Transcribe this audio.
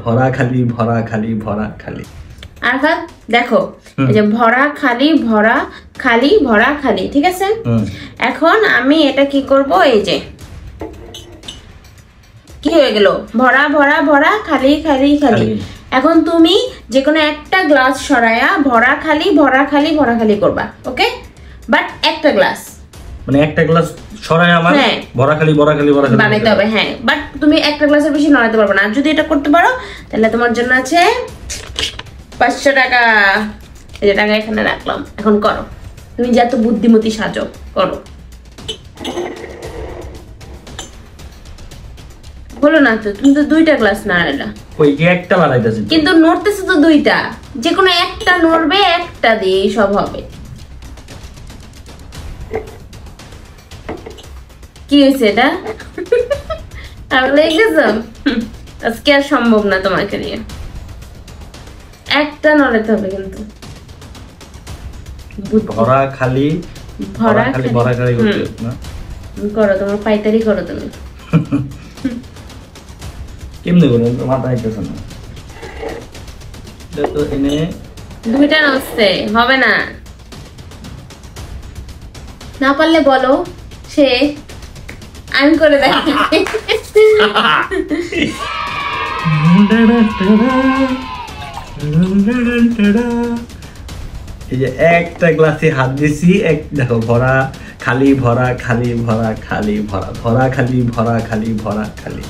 ভরা খালি ভরা খালি ভরা খালি। আরফাত দেখো এই যে ভরা খালি ভরা খালি ভরা খালি, ঠিক আছে? এখন আমি এটা কি করব, এই যে কি হয়ে গেল, ভরা ভরা ভরা খালি খালি খালি। এখন তুমি যে কোনো একটা গ্লাস সরায়া ভরা খালি ভরা খালি ভরা খালি করবা, ওকে? বাট একটা গ্লাস মানে একটা গ্লাস সরায় আমার ভরা খালি ভরা খালি ভরা খালি বানাইতে হবে। হ্যাঁ, বাট তুমি একটা গ্লাসের বেশি নড়াতে পারবে না। আর যদি এটা করতে পারো তাহলে তোমার জন্য আছে 500 টাকা। এই যে টাকা এখানে রাখলাম, এখন করো। তুমি যত বুদ্ধিমতী সাজো, করো। বলো না তো, তুমি তো 2টা গ্লাস নাড়াইলা। ওই কি একটা বানাইতেছি, কিন্তু নড়তেছে তো 2টা, যে কোনো একটা নড়বে, একটা দিয়ে সব হবে। কি হয়েছে এটা? তাহলে আজকে আর সম্ভব না তোমাকে নিয়ে। একটা নড়াতে হবে কিন্তু। ভরা খালি ভরা খালি ভরা খালি করতে না করো, তোমার পাইতারি করো তুমি। কেমনে করো, মাথা আইতেছে না। দেখো এনে 2টা নড়ছে, হবে না। না পারলে বলো, সে আমি করে দেখি। এই যে একটা গ্লাসে হাত দিছি, এক দেখো ভরা খালি ভরা খালি ভরা খালি ভরা ভরা খালি ভরা খালি ভরা খালি।